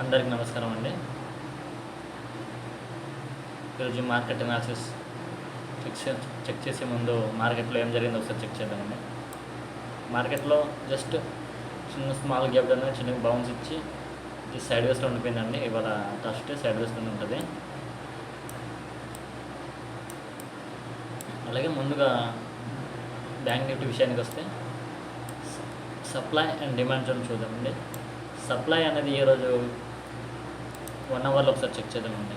అందరికి నమస్కారం అండి. ఈరోజు మార్కెట్ అనాలిసిస్ చెక్ చేసే ముందు మార్కెట్లో ఏం జరిగిందో ఒకసారి చెక్ చేద్దామండి. మార్కెట్లో జస్ట్ స్మాల్ గ్యాప్ అనేది చిన్న బౌన్స్ ఇచ్చి ఇది సైడ్ వేస్లో ఉండిపోయిందండి. ఇవాళ థర్స్డే సైడ్ వేస్లో ఉంటుంది. అలాగే ముందుగా బ్యాంక్ నిఫ్టీ విషయానికి వస్తే సప్లై అండ్ డిమాండ్ జోన్ చూద్దామండి. సప్లై అనేది ఈరోజు 1 అవర్లో ఒకసారి చెక్ చేద్దామండి.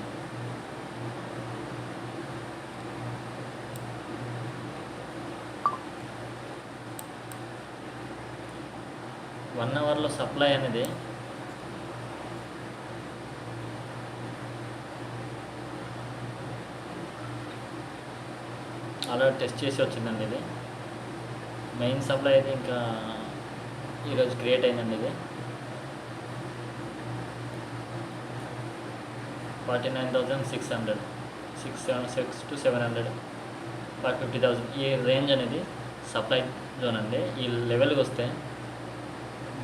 వన్ అవర్లో సప్లై అనేది అలా టెస్ట్ చేసి వచ్చిందండి. ఇది మెయిన్ సప్లై అయితే ఇంకా ఈరోజు క్రియేట్ అయిందండి. ఇది 49,600 6 to 700 50,000 ఈ రేంజ్ అనేది సప్లై జోన్ అండి. ఈ లెవెల్కి వస్తే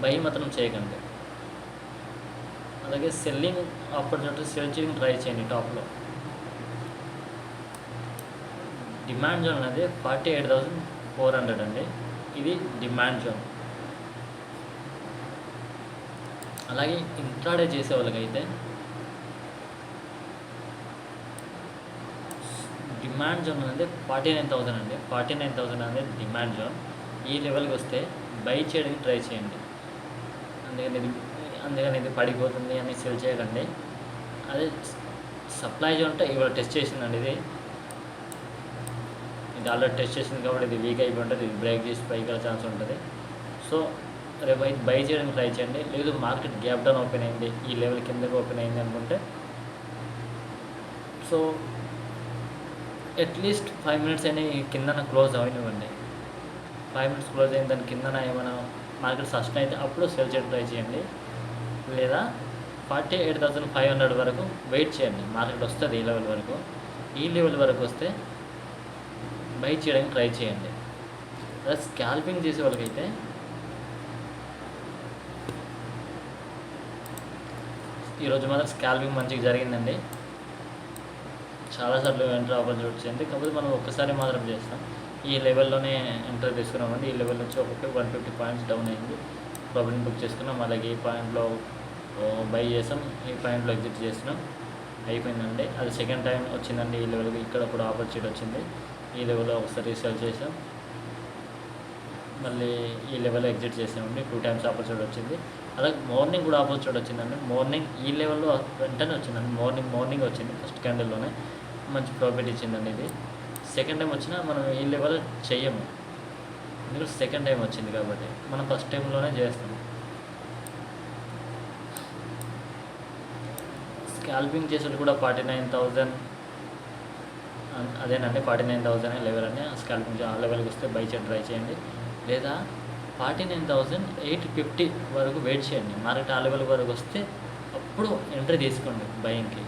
బై మాత్రం చేయకండి. అలాగే సెల్లింగ్ ఆపర్చునిటీ సెల్ చేయడం ట్రై చేయండి. టాప్లో డిమాండ్ జోన్ అనేది 48,400 అండి. ఇది డిమాండ్ జోన్. అలాగే ఇంట్రాడే చేసే వాళ్ళకైతే డిమాండ్ జోన్ అనేది 49,000 అండి. 49,000 అనేది డిమాండ్ జోన్. ఈ లెవెల్కి వస్తే బై చేయడానికి ట్రై చేయండి. అందుకని ఇది పడిపోతుంది అని సెల్ చేయకండి. అదే సప్లై జోన్ అంటే ఇవాళ టెస్ట్ చేసిందండి. ఇది ఆల్రెడీ టెస్ట్ చేసింది కాబట్టి ఇది వీక్ అయిపోయి ఉంటుంది. ఇది బ్రేక్ చేసి పైకి వెళ్ళే ఛాన్స్ ఉంటుంది. సో రేపు అయితే బై చేయడానికి ట్రై చేయండి. లేదు మార్కెట్ గ్యాప్ డౌన్ ఓపెన్ అయింది, ఈ లెవెల్ కిందకి ఓపెన్ అయింది అనుకుంటే సో అట్లీస్ట్ 5 మినిట్స్ అయినా కిందన క్లోజ్ అవనివ్వండి. 5 మినిట్స్ క్లోజ్ అయిన దాని కిందన ఏమైనా మార్కెట్ సస్టైన్ అయితే అప్పుడు సెల్ చేయడం ట్రై చేయండి. లేదా 48,500 వరకు వెయిట్ చేయండి. మార్కెట్ వస్తుంది ఈ లెవెల్ వరకు. ఈ లెవెల్ వరకు వస్తే బై చేయడానికి ట్రై చేయండి. అలా స్కాల్పింగ్ చేసే వాళ్ళకైతే ఈరోజు మాత్రం స్కాల్పింగ్ మంచిగా జరిగిందండి. చాలాసార్లు ఎంటర్ అవ్వాల్సి వచ్చింది. కాకపోతే మనం ఒక్కసారి మాత్రం చేస్తాం. ఈ లెవెల్లోనే ఎంటర్ తీసుకున్నామండి. ఈ లెవెల్ నుంచి 150 పాయింట్స్ డౌన్ అయింది. ప్రాఫిట్ బుక్ చేసుకున్నాం. అలాగే ఈ పాయింట్లో బై చేసాం, ఈ పాయింట్లో ఎగ్జిట్ చేసినాం. అయిపోయిందండి. అది సెకండ్ టైం వచ్చిందండి ఈ లెవెల్కి. ఇక్కడ కూడా ఆపర్చునిటీ వచ్చింది. ఈ లెవెల్లో ఒకసారి సెల్ చేసాం, మళ్ళీ ఈ లెవెల్లో ఎగ్జిట్ చేసామండి. 2 టైమ్స్ ఆపర్చునిటీ వచ్చింది. అలాగే మార్నింగ్ కూడా ఆపర్చునిటీ వచ్చిందండి. మార్నింగ్ ఈ లెవెల్లో వెంటనే వచ్చిందండి. మార్నింగ్ వచ్చింది. ఫస్ట్ క్యాండిల్లోనే మంచి ప్రాఫిట్ ఇచ్చిందండి. ఇది సెకండ్ టైం వచ్చినా మనం ఈ లెవెల్ చెయ్యము, ఎందుకంటే సెకండ్ టైం వచ్చింది కాబట్టి. మనం ఫస్ట్ టైంలోనే చేస్తాం. స్కాల్పింగ్ చేసేది కూడా 49,000 అదేనండి. 49,000 లెవెల్ అండి. స్కాల్పింగ్ ఆ లెవెల్కి వస్తే బై చేయడం ట్రై చేయండి. లేదా 49,850 వరకు వెయిట్ చేయండి. మార్కెట్ ఆ లెవెల్ వరకు వస్తే అప్పుడు ఎంట్రీ తీసుకోండి బయింగ్కి.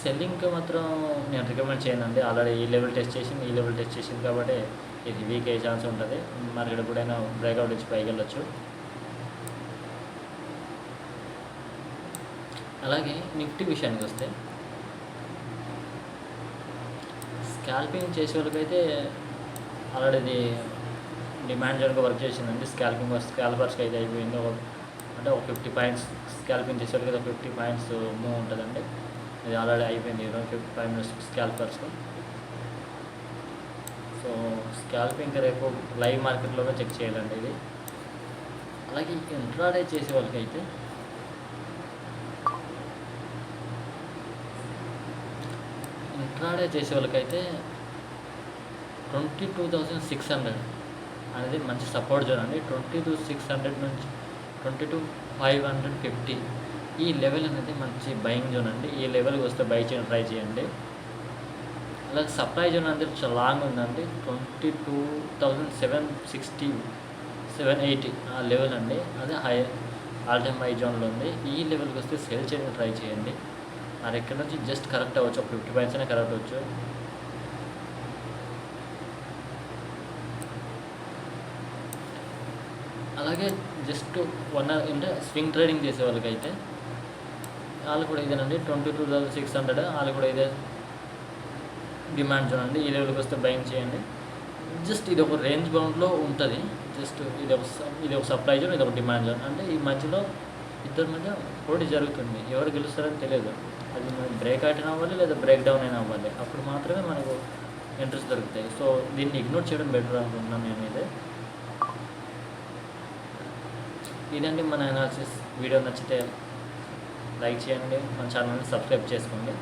సెల్లింగ్కి మాత్రం నేను రికమెండ్ చేయనండి. ఆల్రెడీ ఈ లెవెల్ టెస్ట్ చేసింది కాబట్టి ఇది వీక్ అయ్యే ఛాన్స్ ఉంటుంది. మార్కెట్ ఎప్పుడైనా బ్రేక్అవుట్ ఇచ్చి పైకి వెళ్ళొచ్చు. అలాగే నిఫ్టీ విషయానికి వస్తే స్కాల్పింగ్ చేసే వాళ్ళకైతే ఆల్రెడీ ఇది డిమాండ్ జోన్గా వర్క్ చేసిందండి. స్కాల్పర్స్కి అయితే అయిపోయింది. అంటే ఒక 50 పాయింట్స్ స్కాల్పింగ్ చేసే వాళ్ళకి 50 పాయింట్స్ మూవ్ ఉంటుందండి. ఇది ఆల్రెడీ అయిపోయింది. 55 మినిట్స్ స్కాల్పర్స్కి. సో స్కాల్పింగ్ రేపు లైవ్ మార్కెట్లోనే చెక్ చేయాలండి ఇది. అలాగే ఇంట్రాడే చేసే వాళ్ళకైతే ఇంట్రాడే చేసే వాళ్ళకైతే 22,600 అనేది మంచి సపోర్ట్ జోన్ అండి. 22,600 నుంచి 22,550 ఈ లెవెల్ అనేది మంచి బయింగ్ జోన్ అండి. ఈ లెవెల్కి వస్తే బై చేయడం ట్రై చేయండి. అలాగే సప్లై జోన్ అనేది చాలా లాంగ్ ఉందండి. 22,760 780 ఆ లెవెల్ అండి. అదే ఆల్ టైమ్ హై జోన్లో ఉంది. ఈ లెవెల్కి వస్తే సెల్ చేయడానికి ట్రై చేయండి. మరి ఎక్కడి నుంచి జస్ట్ కరెక్ట్ అవ్వచ్చు, ఒక 50 పాయింట్స్ అయినా కరెక్ట్ అవ్వచ్చు. అలాగే జస్ట్ అంటే స్వింగ్ ట్రేడింగ్ చేసే వాళ్ళకైతే వాళ్ళు కూడా ఇదేనండి 22,600 వాళ్ళు కూడా ఇదే డిమాండ్ చూడండి. ఈ లెవెల్కి వస్తే బయింగ్ చేయండి. జస్ట్ ఇది ఒక రేంజ్ బౌండ్లో ఉంటుంది. జస్ట్ ఇది ఒక సప్లై జోన్, ఇది ఒక డిమాండ్ జోన్. అంటే ఈ మధ్యలో ఇద్దరి మధ్య పోటీ జరుగుతుంది. ఎవరు గెలుస్తారని తెలియదు. అది మనకి బ్రేక్ అవుట్ అయినా అవ్వాలి లేదా బ్రేక్ డౌన్ అయినా అవ్వాలి. అప్పుడు మాత్రమే మనకు ఎంట్రీస్ దొరుకుతాయి. సో దీన్ని ఇగ్నోర్ చేయడం బెటర్ అనుకుంటున్నాను నేను. ఇదండి మన అనాలిసిస్. వీడియో నచ్చితే లైక్ చేయండి, మన ఛానల్ని సబ్స్క్రైబ్ చేసుకోండి.